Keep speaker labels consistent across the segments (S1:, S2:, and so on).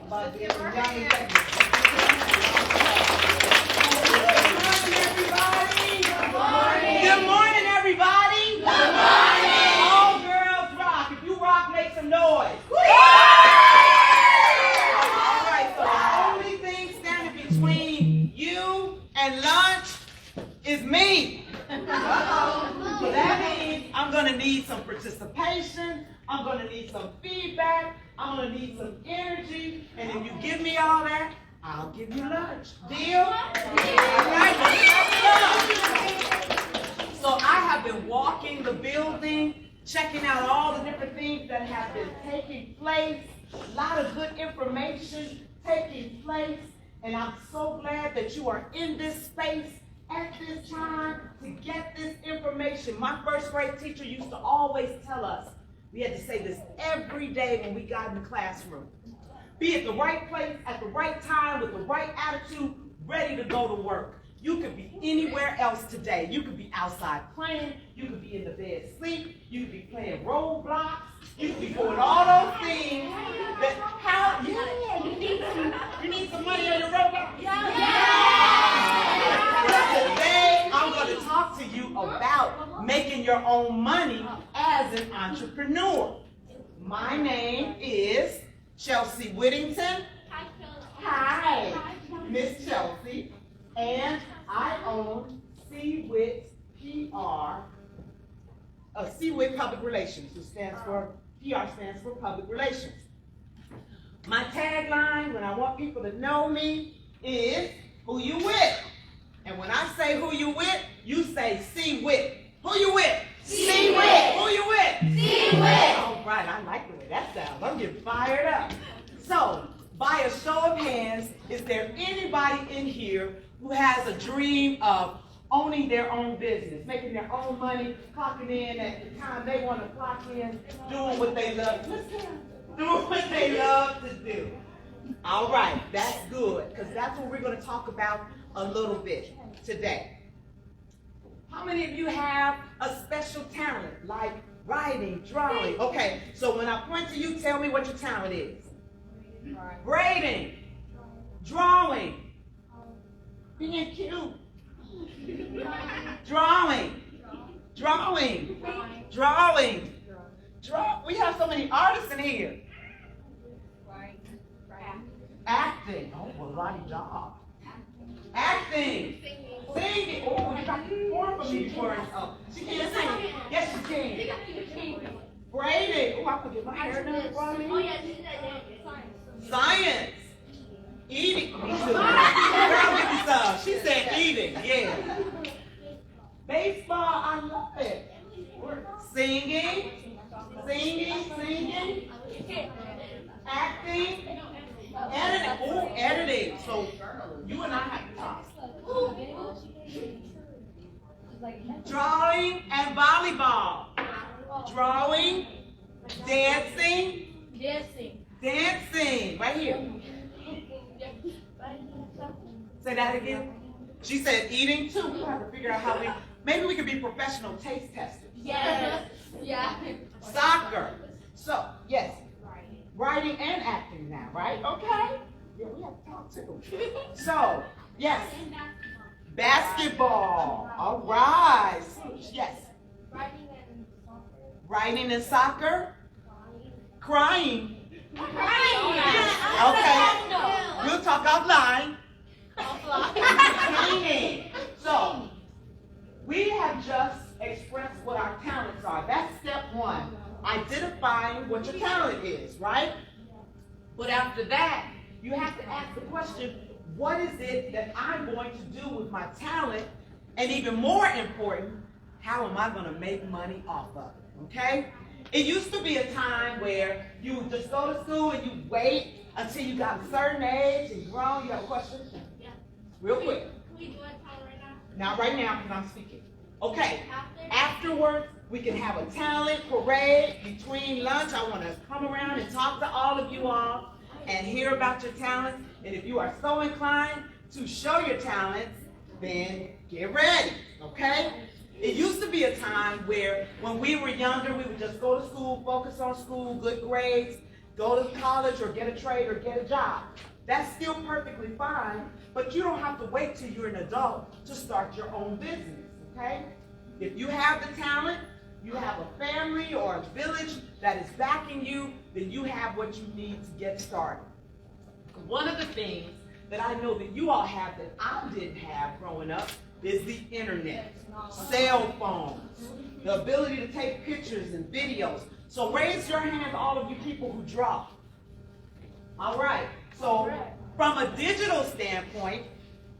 S1: about to get some Johnny Thank Good morning, everybody. Good morning. All girls rock. If you rock, make some noise. All right, so the only thing standing between you and lunch is me. So that means I'm going to need some participation. I'm going to need some feedback. I'm going to need some energy. And if you give me all that, I'll give you lunch. Deal? All right, so I have been walking the building, checking out all the different things that have been taking place. A lot of good information taking place. And I'm so glad that you are in this space at this time to get this information. My first grade teacher used to always tell us, we had to say this every day when we got in the classroom. Be at the right place at the right time with the right attitude, ready to go to work. You could be anywhere else today. You could be outside playing. You could be in the bed asleep. You could be playing roadblocks. You could be doing all those things that you need some money on your roadblocks? Today, I'm going to talk to you about making your own money as an entrepreneur. My name is Chelsea Whittington. Hi, Miss Chelsea. And I own WHITT PR, WHITT Public Relations, which stands for, PR stands for Public Relations. My tagline, when I want people to know me, is who you with. And when I say who you with, you say see WHITT. Who you with? See WHITT. Who you with? See WHITT. All right, I like the way that sounds. I'm getting fired up. So, by a show of hands, is there anybody in here who has a dream of owning their own business, making their own money, clocking in at the time they want to clock in, doing what they love, doing what they love to do? All right, that's good, because that's what we're going to talk about a little bit today. How many of you have a special talent, like writing, drawing? Okay, so when I point to you, tell me what your talent is. Braiding, drawing, being cute, drawing. We have so many artists in here. Acting. Oh, well, right job. Acting. Singing. Oh, you got to perform for me before. Oh, she can't sing. Yes, she can. Braiding. Oh, I could get my hair done for me. Science. Eating. Me too. Girl, give me some. She said eating. Yeah. Baseball. I love it. Singing. Acting. Editing. Oh, editing. So you and I have to talk. Drawing and volleyball. Drawing. Dancing. Right here. Say that again. She said eating too. We have to figure out how maybe we could be professional taste testers.
S2: Yes. Yeah.
S1: Soccer. So, yes. Writing and acting now, right? Okay. Yeah, we have to talk too. So, yes. Basketball. All right. Yes. Writing and soccer. Crying. Okay. We'll talk offline. Cleaning. So, we have just expressed what our talents are. That's step one. Identifying what your talent is, right? But after that, you have to ask the question, what is it that I'm going to do with my talent? And even more important, how am I going to make money off of it? Okay? It used to be a time where you would just go to school and you wait until you got a certain age and grown. You have a question?
S2: Yeah.
S1: Real quick.
S2: Can we do a talent right now?
S1: Not right now because I'm speaking. Okay. Afterwards, we can have a talent parade between lunch. I want to come around and talk to all of you all and hear about your talents. And if you are so inclined to show your talents, then get ready, okay? It used to be a time where when we were younger, we would just go to school, focus on school, good grades, go to college or get a trade or get a job. That's still perfectly fine, but you don't have to wait till you're an adult to start your own business, okay? If you have the talent, you have a family or a village that is backing you, then you have what you need to get started. One of the things that I know that you all have that I didn't have growing up is the internet, cell phones, the ability to take pictures and videos. So raise your hand, all of you people who draw. All right, so from a digital standpoint,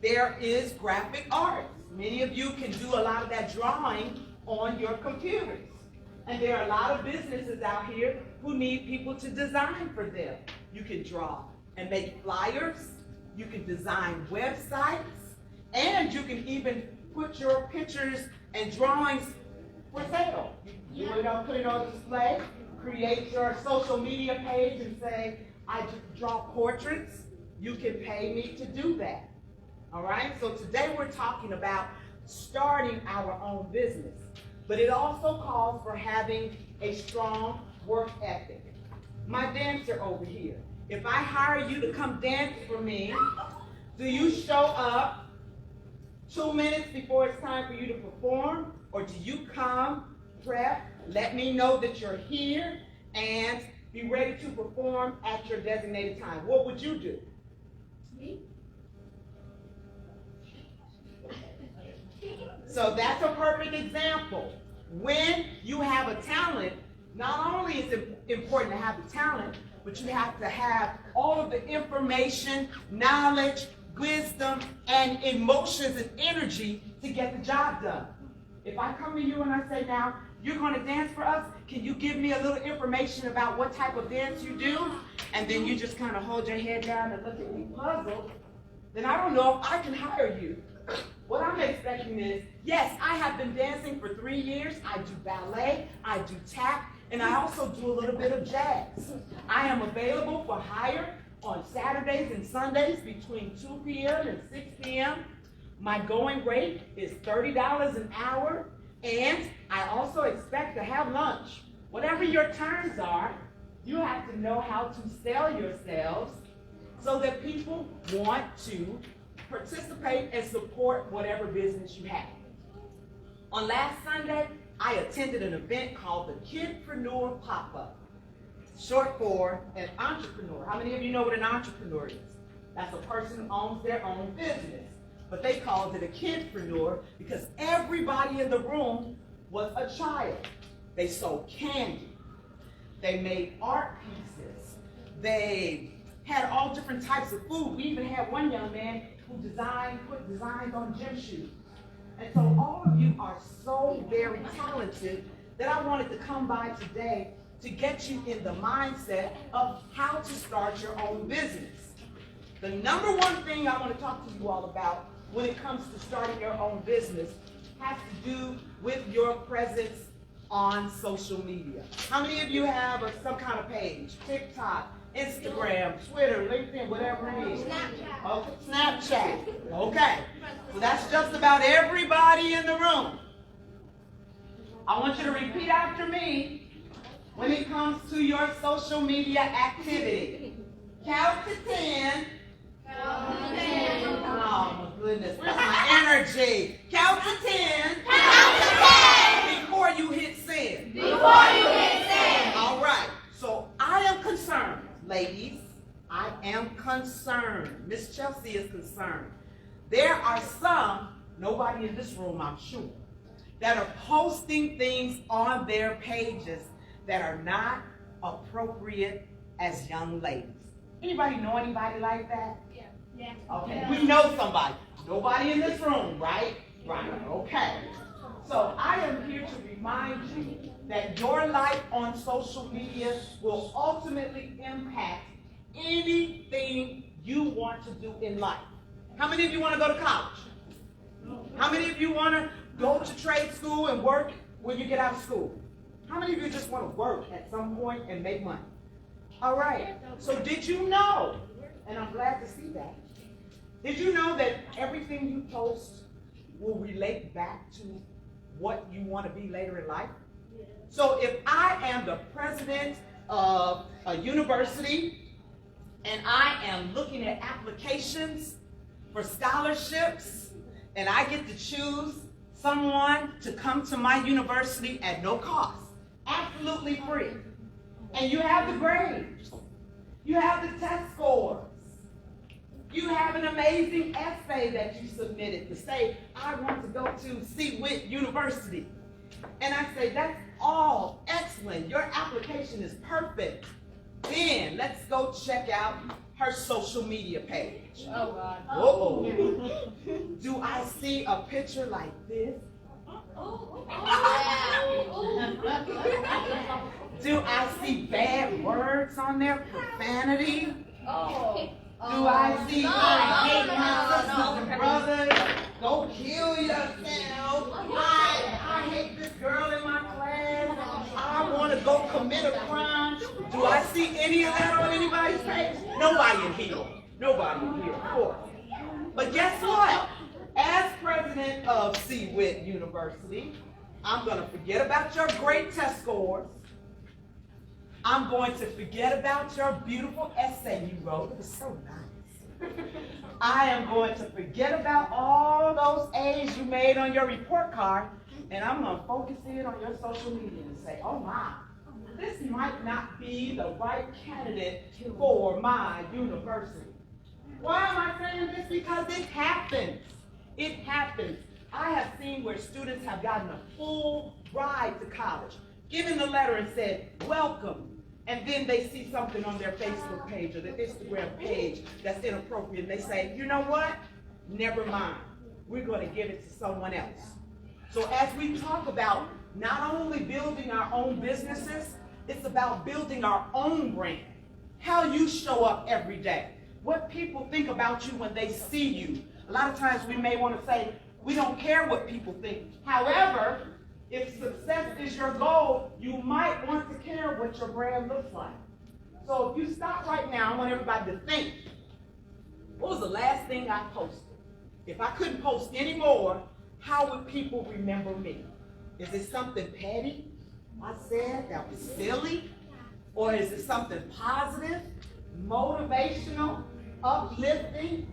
S1: there is graphic arts. Many of you can do a lot of that drawing on your computers. And there are a lot of businesses out here who need people to design for them. You can draw and make flyers, you can design websites, and you can even put your pictures and drawings for sale. You put it on display, create your social media page and say, I draw portraits. You can pay me to do that. All right? So today we're talking about starting our own business. But it also calls for having a strong work ethic. My dancer over here, if I hire you to come dance for me, do you show up 2 minutes before it's time for you to perform? Or do you come, prep, let me know that you're here, and be ready to perform at your designated time? What would you do?
S2: Me?
S1: So that's a perfect example. When you have a talent, not only is it important to have the talent, but you have to have all of the information, knowledge, wisdom, and emotions and energy to get the job done. If I come to you and I say, now, you're going to dance for us, can you give me a little information about what type of dance you do? And then you just kind of hold your head down and look at me puzzled, then I don't know if I can hire you. What I'm expecting is, yes, I have been dancing for 3 years. I do ballet, I do tap, and I also do a little bit of jazz. I am available for hire on Saturdays and Sundays between 2 p.m. and 6 p.m. My going rate is $30 an hour, and I also expect to have lunch. Whatever your terms are, you have to know how to sell yourselves so that people want to participate and support whatever business you have. On last Sunday, I attended an event called the Kidpreneur Pop-Up, short for an entrepreneur. How many of you know what an entrepreneur is? That's a person who owns their own business. But they called it a kidpreneur because everybody in the room was a child. They sold candy. They made art pieces. They had all different types of food. We even had one young man who put designs on gym shoes. And so all of you are so very talented that I wanted to come by today to get you in the mindset of how to start your own business. The number one thing I want to talk to you all about when it comes to starting your own business has to do with your presence on social media. How many of you have some kind of page? TikTok, Instagram, Twitter, LinkedIn, whatever it is.
S2: Snapchat.
S1: Okay, Snapchat. Okay. So that's just about everybody in the room. I want you to repeat after me when it comes to your social media activity. Count to 10. Oh my goodness, where's my energy? Count to 10.
S2: Count to 10.
S1: Before you hit send.
S2: Before you hit send.
S1: All right, so I am concerned, ladies. I am concerned. Miss Chelsea is concerned. There are some, nobody in this room I'm sure, that are posting things on their pages that are not appropriate as young ladies. Anybody know anybody like that?
S2: Yeah. Yeah.
S1: Okay, we know somebody. Nobody in this room, right? Right, okay. So I am here to remind you that your life on social media will ultimately impact anything you want to do in life. How many of you want to go to college? How many of you want to go to trade school and work when you get out of school? How many of you just want to work at some point and make money? All right, so did you know, and I'm glad to see that, did you know that everything you post will relate back to what you want to be later in life? So if I am the president of a university, and I am looking at applications for scholarships, and I get to choose someone to come to my university at no cost, absolutely free. And you have the grades, you have the test scores, you have an amazing essay that you submitted to say, I want to go to WHITT University. And I say, that's all excellent. Your application is perfect. Then let's go check out her social media page.
S2: Oh, God.
S1: Whoa. Do I see a picture like this? Do I see bad words on there? Profanity? Do I see I hate my sisters and brothers? Go kill yourself. I hate this girl in my class. I want to go commit a crime. Do I see any of that on anybody's page? Nobody in here. Nobody in here, of course. But guess what? As president of WHITT University, I'm going to forget about your great test scores. I'm going to forget about your beautiful essay you wrote. It was so nice. I am going to forget about all those A's you made on your report card, and I'm going to focus in on your social media and say, oh my, this might not be the right candidate for my university. Why am I saying this? Because it happens. It happens. I have seen where students have gotten a full ride to college, given the letter and said, welcome. And then they see something on their Facebook page or their Instagram page that's inappropriate. And they say, you know what? Never mind. We're going to give it to someone else. So as we talk about not only building our own businesses, it's about building our own brand. How you show up every day. What people think about you when they see you. A lot of times we may want to say, we don't care what people think. However, if success is your goal, you might want to care what your brand looks like. So if you stop right now, I want everybody to think, what was the last thing I posted? If I couldn't post anymore, how would people remember me? Is it something petty I said that was silly? Or is it something positive, motivational, uplifting?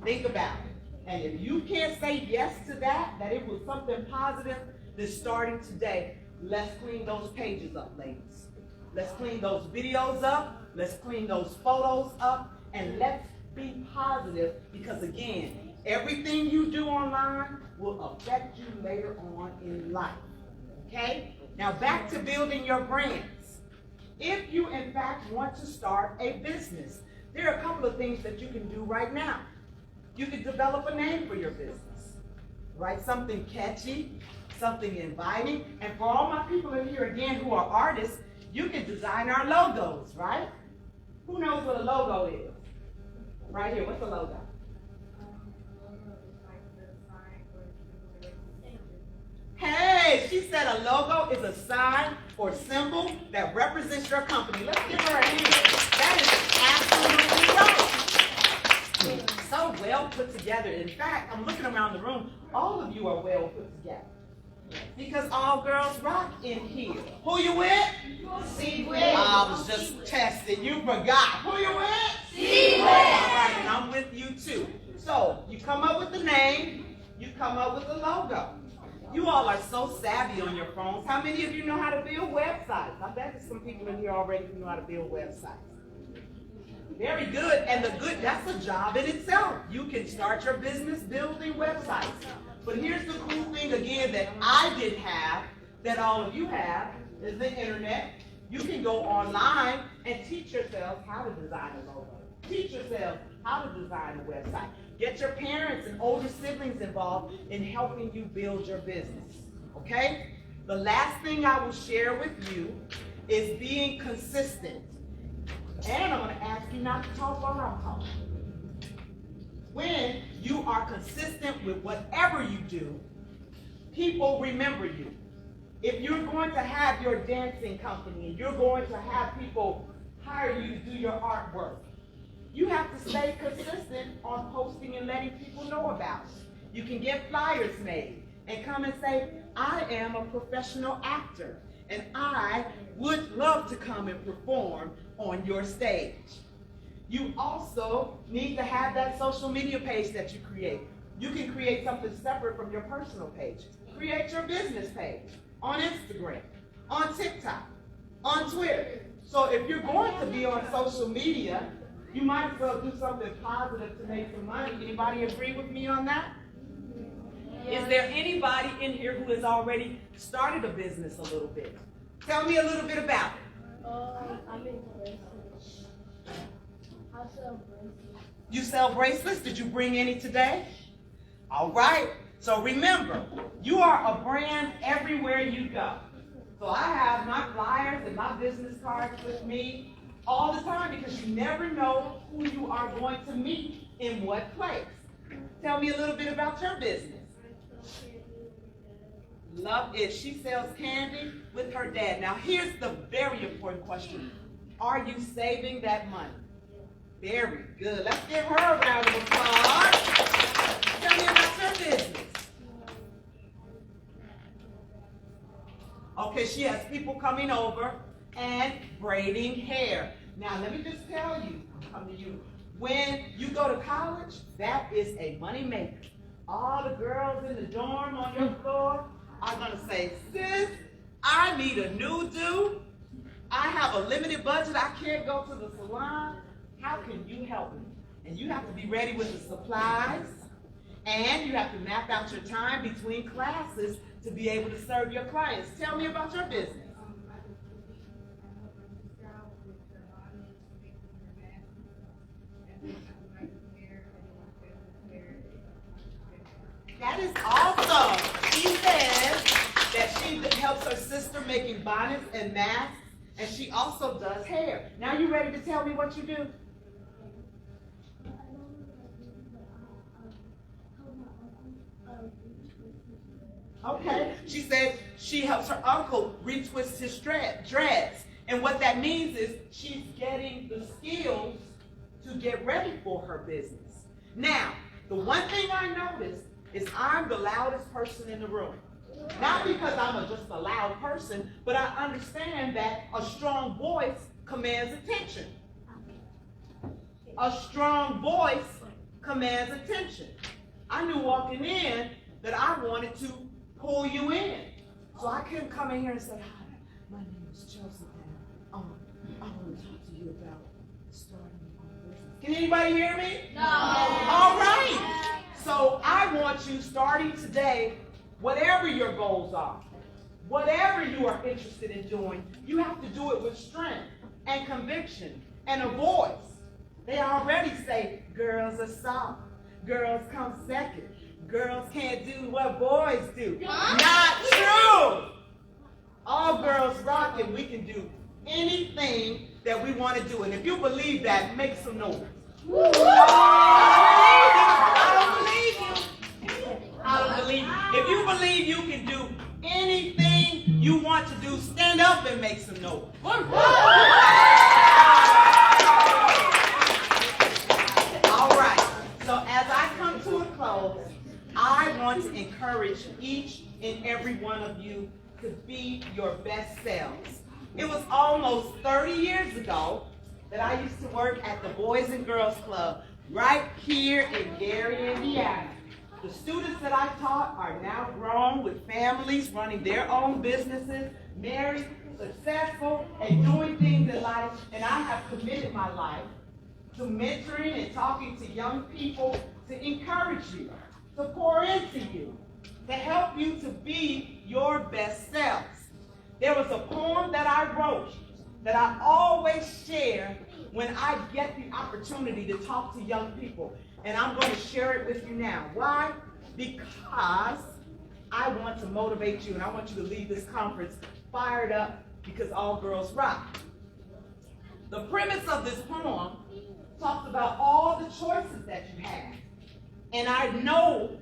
S1: Think about it. And if you can't say yes to that it was something positive, then starting today, let's clean those pages up, ladies. Let's clean those videos up. Let's clean those photos up. And let's be positive because, again, everything you do online will affect you later on in life. Okay? Now back to building your brands. If you, in fact, want to start a business, there are a couple of things that you can do right now. You can develop a name for your business. Write something catchy, something inviting. And for all my people in here, again, who are artists, you can design our logos, right? Who knows what a logo is? Right here, what's a logo? Hey, she said a logo is a sign or symbol that represents your company. Let's give her a hand. That is absolutely right. So well put together. In fact, I'm looking around the room. All of you are well put together. Because all girls rock in here. Who you with? WHITT. I was just testing. You forgot. Who you with? WHITT. All right, and I'm with you too. So you come up with the name. You come up with the logo. You all are so savvy on your phones. How many of you know how to build websites? I bet there's some people in here already who know how to build websites. Very good. And that's a job in itself. You can start your business building websites. But here's the cool thing again that I did have, that all of you have, is the internet. You can go online and teach yourself how to design a logo. Teach yourself how to design a website. Get your parents and older siblings involved in helping you build your business. Okay? The last thing I will share with you is being consistent. And I'm going to ask you not to talk while I'm talking. When you are consistent with whatever you do, people remember you. If you're going to have your dancing company and you're going to have people hire you to do your artwork, you have to stay consistent on posting and letting people know about it. You can get flyers made and come and say, I am a professional actor and I would love to come and perform on your stage. You also need to have that social media page that you create. You can create something separate from your personal page. Create your business page on Instagram, on TikTok, on Twitter. So if you're going to be on social media, you might as well do something positive to make some money. Anybody agree with me on that? Is there anybody in here who has already started a business a little bit? Tell me a little bit about it.
S2: I make bracelets. I sell bracelets.
S1: You sell bracelets? Did you bring any today? All right. So remember, you are a brand everywhere you go. So I have my flyers and my business cards with me all the time because you never know who you are going to meet in what place. Tell me a little bit about your business. Love it. She sells candy with her dad. Now here's the very important question. Are you saving that money? Very good. Let's give her a round of applause. Tell me about your business. Okay, she has people coming over and braiding hair. Now let me just tell you, come to you, when you go to college, that is a money maker. All the girls in the dorm on your floor are gonna say, sis, I need a new do. I have a limited budget. I can't go to the salon. How can you help me? And you have to be ready with the supplies, and you have to map out your time between classes to be able to serve your clients. Tell me about your business. That is awesome. She says that she helps her sister making bonnets and masks, and she also does hair. Now you ready to tell me what you do? Okay. She said she helps her uncle retwist his dreads. And what that means is she's getting the skills to get ready for her business. Now, the one thing I noticed is I'm the loudest person in the room. Not because I'm just a loud person, but I understand that a strong voice commands attention. A strong voice commands attention. I knew walking in that I wanted to pull you in. So I couldn't come in here and say, hi, my name is Chelsea, and I want to talk to you about starting your own business. Can anybody hear me?
S2: No.
S1: All right. So I want you starting today, whatever your goals are, whatever you are interested in doing, you have to do it with strength and conviction and a voice. They already say girls are soft, girls come second, girls can't do what boys do. Not true. All girls rock and we can do anything that we want to do. And if you believe that, make some noise. I don't believe you. If you believe you can do anything you want to do, stand up and make some noise. All right. So as I come to a close, I want to encourage each and every one of you to be your best selves. It was almost 30 years ago that I used to work at the Boys and Girls Club right here in Gary, Indiana. The students that I taught are now grown with families, running their own businesses, married, successful, and doing things in life. And I have committed my life to mentoring and talking to young people to encourage you, to pour into you, to help you to be your best selves. There was a poem that I wrote that I always share when I get the opportunity to talk to young people. And I'm going to share it with you now. Why? Because I want to motivate you and I want you to leave this conference fired up because all girls rock. The premise of this poem talks about all the choices that you have. And I know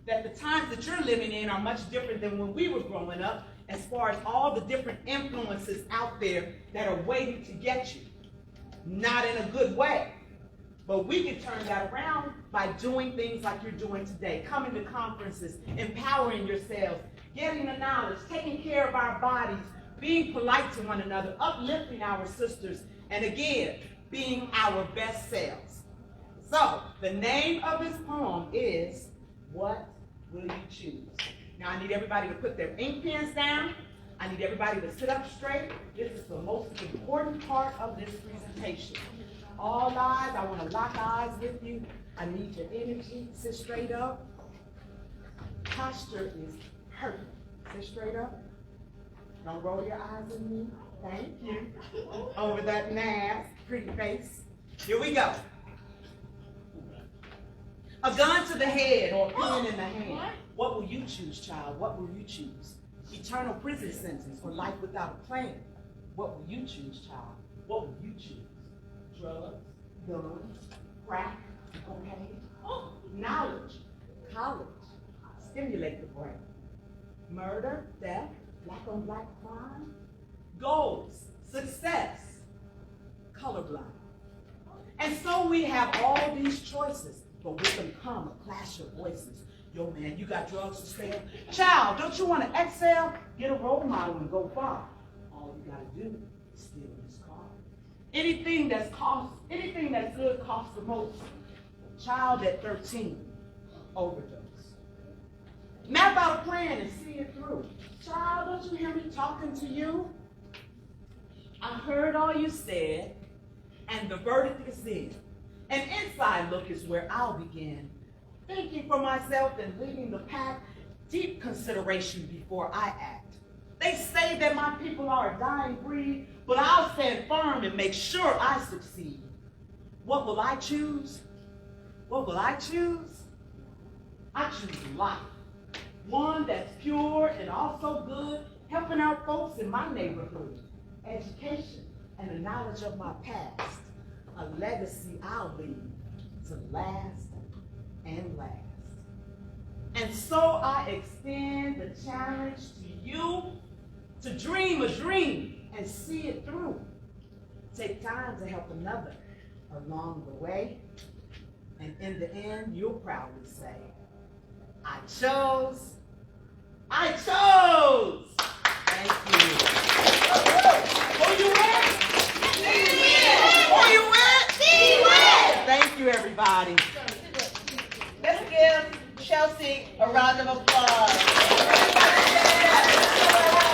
S1: that the times that you're living in are much different than when we were growing up as far as all the different influences out there that are waiting to get you. Not in a good way. But we can turn that around by doing things like you're doing today. Coming to conferences, empowering yourselves, getting the knowledge, taking care of our bodies, being polite to one another, uplifting our sisters, and again, being our best selves. So, the name of this poem is, What Will You Choose? Now, I need everybody to put their ink pens down. I need everybody to sit up straight. This is the most important part of this presentation. All eyes, I want to lock eyes with you. I need your energy. Sit straight up. Posture is perfect. Sit straight up. Don't roll your eyes at me. Thank you. Over that mask, pretty face. Here we go. A gun to the head or a pen in the hand. What will you choose, child? What will you choose? Eternal prison sentence or life without a plan? What will you choose, child? What will you choose? Drugs, guns, crack, cocaine, knowledge, college, stimulate the brain, murder, death, black on black crime, goals, success, colorblind. And so we have all these choices, but with them come a clash of voices. Yo, man, you got drugs to sell? Child, don't you want to excel? Get a role model and go far. All you got to do is steal this car. Anything that's good costs the most. Child at 13, overdose. Map out a plan and see it through. Child, don't you hear me talking to you? I heard all you said, and the verdict is in. An inside look is where I'll begin. Thinking for myself and leading the pack, deep consideration before I act. They say that my people are a dying breed, but I'll stand firm and make sure I succeed. What will I choose? What will I choose? I choose life. One that's pure and also good, helping out folks in my neighborhood. Education and the knowledge of my past. A legacy I'll leave to last and last. And so I extend the challenge to you to dream a dream and see it through. Take time to help another along the way. And in the end, you'll proudly say, I chose. Thank you. Who you with? Who you with? Thank you, everybody.
S3: Let's give Chelsea a round of applause.